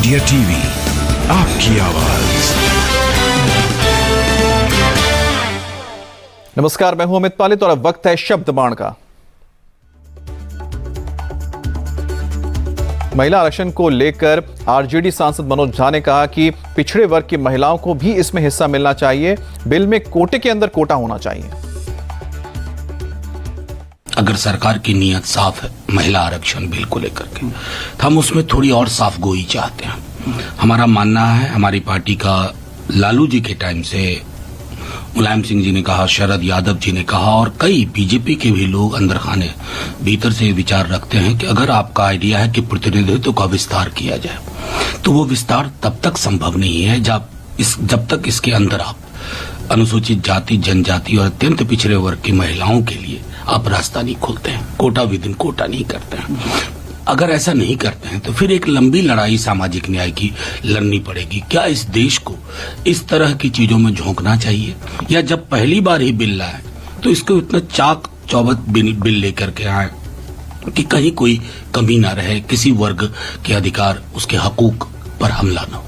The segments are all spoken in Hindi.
इंडिया टीवी, आपकी आवाज। नमस्कार, मैं हूं अमित पालित और अब वक्त है शब्द बाण का। महिला आरक्षण को लेकर आरजेडी सांसद मनोज झा ने कहा कि पिछड़े वर्ग की महिलाओं को भी इसमें हिस्सा मिलना चाहिए। बिल में कोटे के अंदर कोटा होना चाहिए। अगर सरकार की नीयत साफ है महिला आरक्षण बिल को लेकर के, तो हम उसमें थोड़ी और साफ गोई चाहते हैं। हमारा मानना है, हमारी पार्टी का लालू जी के टाइम से मुलायम सिंह जी ने कहा, शरद यादव जी ने कहा और कई बीजेपी के भी लोग अंदर खाने भीतर से विचार रखते हैं कि अगर आपका आइडिया है कि प्रतिनिधित्व का विस्तार किया जाए, तो वो विस्तार तब तक संभव नहीं है जब तक इसके अंदर आप अनुसूचित जाति, जनजाति और अत्यंत पिछड़े वर्ग की महिलाओं के लिए आप रास्ता नहीं खोलते हैं, कोटा विद इन कोटा नहीं करते हैं। अगर ऐसा नहीं करते हैं तो फिर एक लंबी लड़ाई सामाजिक न्याय की लड़नी पड़ेगी। क्या इस देश को इस तरह की चीजों में झोंकना चाहिए, या जब पहली बार ही बिल लाए तो इसको इतना चाक चौबंद बिल लेकर के आए कि कहीं कोई कमी ना रहे, किसी वर्ग के अधिकार, उसके हकूक पर हमला न हो।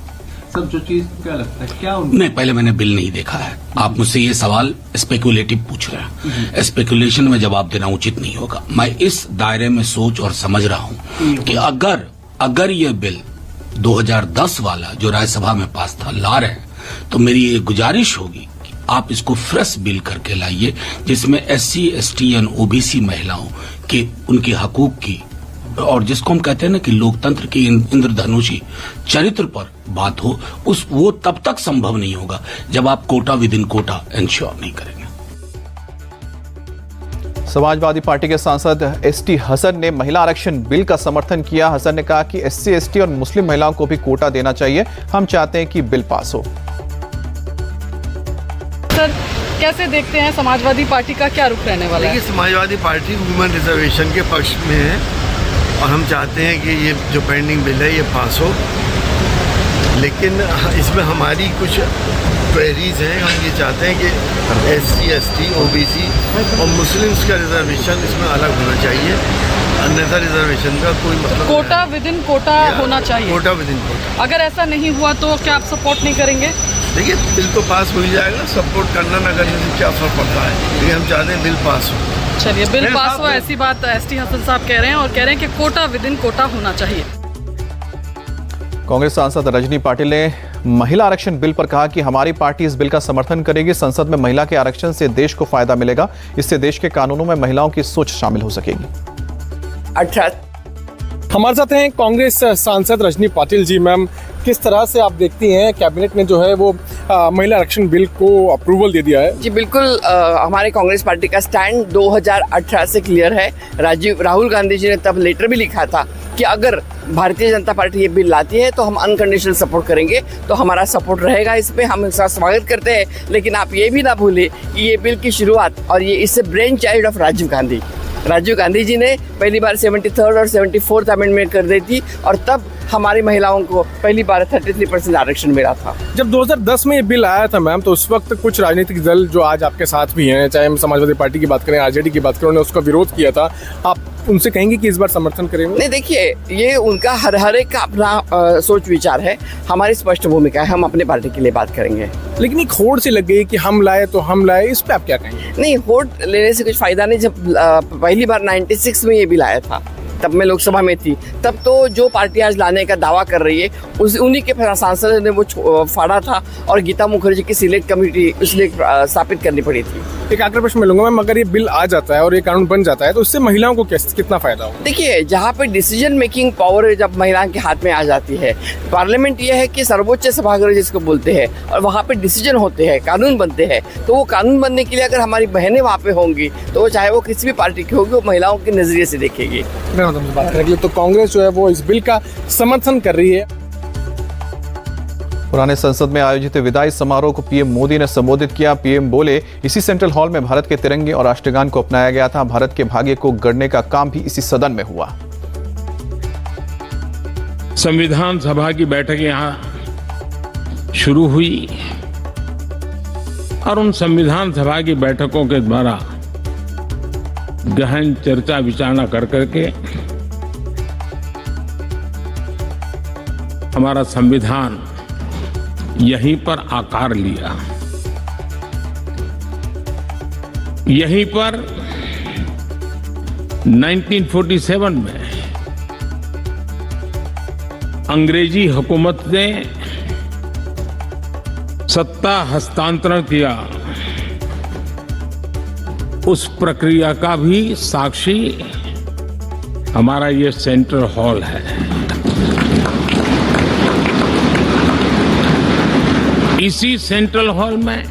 सब जो चीज क्या लगता है क्या नहीं, पहले मैंने बिल नहीं देखा है। आप मुझसे ये सवाल स्पेकुलेटिव पूछ रहे हैं। स्पेकुलेशन में जवाब देना उचित नहीं होगा। मैं इस दायरे में सोच और समझ रहा हूं कि अगर ये बिल 2010 वाला जो राज्यसभा में पास था ला रहे हैं, तो मेरी ये गुजारिश होगी कि आप इसको फ्रेश बिल करके लाइए, जिसमें SC, ST और OBC महिलाओं के उनके हकूक की और जिसको हम कहते हैं ना कि लोकतंत्र की इंद्रधनुषी चरित्र पर बात हो, वो तब तक संभव नहीं होगा जब आप quota within quota ensure नहीं करेंगे। समाजवादी पार्टी के सांसद ST हसन ने महिला आरक्षण बिल का समर्थन किया। हसन ने कहा कि SC, ST और मुस्लिम महिलाओं को भी कोटा देना चाहिए। हम चाहते हैं कि बिल पास हो। सर, कैसे देखते हैं समाजवादी पार्टी का क्या रुख रहने वाला है? देखिए, समाजवादी पार्टी वुमेन रिजर्वेशन के पक्ष में है और हम चाहते हैं कि ये जो पेंडिंग बिल है ये पास हो, लेकिन इसमें हमारी कुछ क्वेरीज हैं। हम ये चाहते हैं कि SC, ST, OBC और मुस्लिम्स का रिजर्वेशन इसमें अलग होना चाहिए, अन्यथा रिजर्वेशन का कोई मतलब कोटा विद इन कोटा होना चाहिए। Quota within quota. अगर ऐसा नहीं हुआ तो क्या आप सपोर्ट नहीं करेंगे? देखिए, बिल तो पास हो ही जाएगा, सपोर्ट करना ना करने से क्या फर्क पड़ता है, लेकिन हम चाहते हैं बिल पास हो। चलिए, बिल पास हो, ऐसी बात ST हसन साहब कह रहे हैं और कह रहे हैं कि कोटा विद इन कोटा होना चाहिए। कांग्रेस सांसद रजनी पाटिल ने महिला आरक्षण बिल पर कहा कि हमारी पार्टी इस बिल का समर्थन करेगी। संसद में महिला के आरक्षण से देश को फायदा मिलेगा। इससे देश के कानूनों में महिलाओं की सोच शामिल हो सकेगी। हमारे साथ हैं कांग्रेस सांसद रजनी पाटिल जी। मैम, किस तरह से आप देखती हैं कैबिनेट ने जो है वो महिला आरक्षण बिल को अप्रूवल दे दिया है? जी बिल्कुल, हमारे कांग्रेस पार्टी का स्टैंड 2018 से क्लियर है। राहुल गांधी जी ने तब लेटर भी लिखा था कि अगर भारतीय जनता पार्टी ये बिल लाती है तो हम अनकंडीशनल सपोर्ट करेंगे, तो हमारा सपोर्ट रहेगा। इस पे हम इसका स्वागत करते हैं। लेकिन आप ये भी ना भूलें कि ये बिल की शुरुआत और ये इससे brain child of Rajiv Gandhi ji ने पहली बार 73rd और 74th अमेंडमेंट कर दी थी और तब हमारी महिलाओं को पहली बार 33% आरक्षण मिला था। जब 2010 में ये बिल आया था मैम, तो उस वक्त कुछ राजनीतिक दल जो आज आपके साथ भी हैं, चाहे हम समाजवादी पार्टी की बात करें, आरजेडी की बात करें, उन्होंने उसका विरोध किया था। आप उनसे कहेंगे कि इस बार समर्थन करेंगे? नहीं, देखिए, ये उनका हर एक का अपना सोच विचार है। हमारी स्पष्ट भूमिका है, हम अपने पार्टी के लिए बात करेंगे। लेकिन एक होड़ से लग गई कि हम लाए तो हम लाए, इस पे आप क्या कहेंगे? नहीं, होड़ लेने से कुछ फायदा नहीं। जब पहली बार 96 में ये बिल आया था, तब मैं लोकसभा में थी, तब तो जो पार्टी आज लाने का दावा कर रही है उन्हीं के सांसद ने वो फाड़ा था और गीता मुखर्जी की सिलेक्ट कमेटी इसलिए स्थापित करनी पड़ी थी। एक आखिरी प्रश्न मिलूंगा मैम, अगर ये बिल आ जाता है और ये कानून बन जाता है तो इससे महिलाओं को कितना फायदा हो? देखिए, जहाँ पे डिसीजन मेकिंग पावर जब महिलाओं के हाथ में आ जाती है, पार्लियामेंट ये है कि सर्वोच्च सभागृह जिसको बोलते हैं, और वहाँ पे डिसीजन होते हैं, कानून बनते हैं, तो वो कानून बनने के लिए अगर हमारी बहनें वहाँ पे होंगी तो वो चाहे वो किसी भी पार्टी की होगी, वो महिलाओं के नजरिए से देखेगी। बात करेंगे तो कांग्रेस जो है वो इस बिल का समर्थन कर रही है। पुराने संसद में आयोजित विदाई समारोह को पीएम मोदी ने संबोधित किया। पीएम बोले, इसी सेंट्रल हॉल में भारत के तिरंगे और राष्ट्रगान को अपनाया गया था। भारत के भाग्य को गढ़ने का काम भी इसी सदन में हुआ। संविधान सभा की बैठक यहां शुरू हुई और उन संविधान सभा की बैठकों के द्वारा गहन चर्चा विचारणा कर करके हमारा संविधान यहीं पर आकार लिया। यहीं पर 1947 में अंग्रेजी हुकूमत ने सत्ता हस्तांतरण किया, उस प्रक्रिया का भी साक्षी हमारा ये सेंट्रल हॉल है। इसी सेंट्रल हॉल में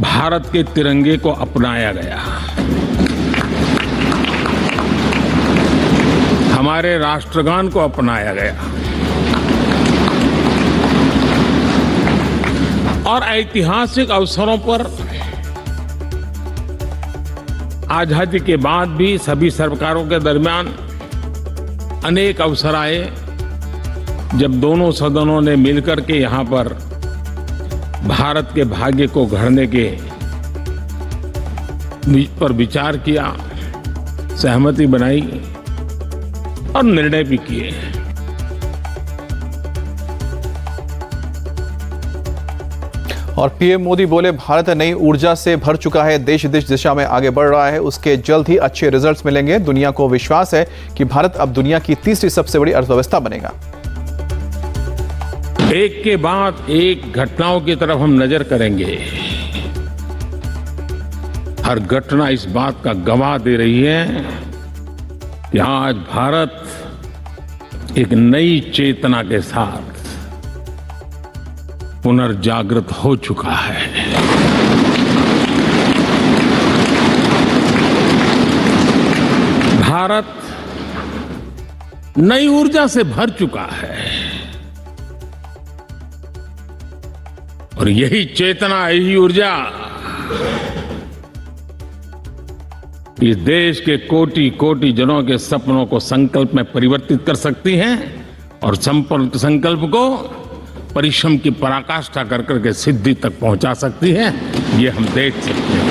भारत के तिरंगे को अपनाया गया, हमारे राष्ट्रगान को अपनाया गया और ऐतिहासिक अवसरों पर आजादी के बाद भी सभी सरकारों के दरमियान अनेक अवसर आए जब दोनों सदनों ने मिलकर के यहां पर भारत के भाग्य को गढ़ने के पर विचार किया, सहमति बनाई और निर्णय भी किए। और पीएम मोदी बोले, भारत नई ऊर्जा से भर चुका है, देश जिस दिशा में आगे बढ़ रहा है उसके जल्द ही अच्छे रिजल्ट्स मिलेंगे। दुनिया को विश्वास है कि भारत अब दुनिया की तीसरी सबसे बड़ी अर्थव्यवस्था बनेगा। एक के बाद एक घटनाओं की तरफ हम नजर करेंगे। हर घटना इस बात का गवाह दे रही है कि आज भारत एक नई चेतना के साथ पुनर्जागृत हो चुका है। भारत नई ऊर्जा से भर चुका है और यही चेतना, यही ऊर्जा इस देश के कोटि कोटि जनों के सपनों को संकल्प में परिवर्तित कर सकती है और संकल्प को परिश्रम की पराकाष्ठा कर करके सिद्धि तक पहुंचा सकती है। ये हम देख सकते हैं।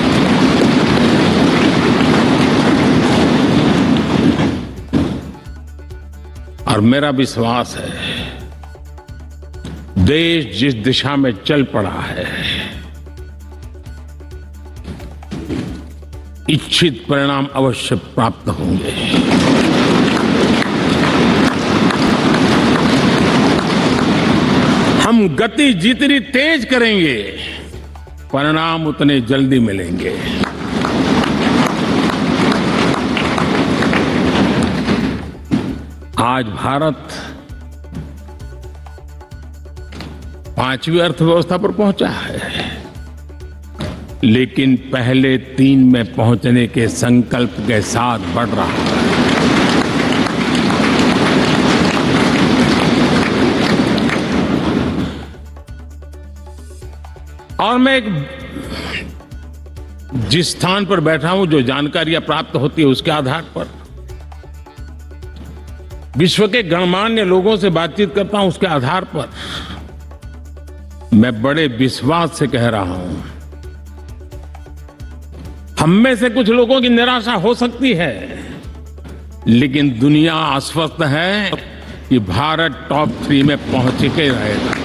और मेरा विश्वास है, देश जिस दिशा में चल पड़ा है, इच्छित परिणाम अवश्य प्राप्त होंगे। हम गति जितनी तेज करेंगे, परिणाम उतने जल्दी मिलेंगे। आज भारत 5वीं अर्थव्यवस्था पर पहुंचा है, लेकिन पहले 3 में पहुंचने के संकल्प के साथ बढ़ रहा है। और मैं जिस स्थान पर बैठा हूं, जो जानकारियां प्राप्त होती है उसके आधार पर विश्व के गणमान्य लोगों से बातचीत करता हूं, उसके आधार पर मैं बड़े विश्वास से कह रहा हूं, हम में से कुछ लोगों की निराशा हो सकती है, लेकिन दुनिया आश्वस्त है कि भारत टॉप 3 में पहुंच के रहेगा।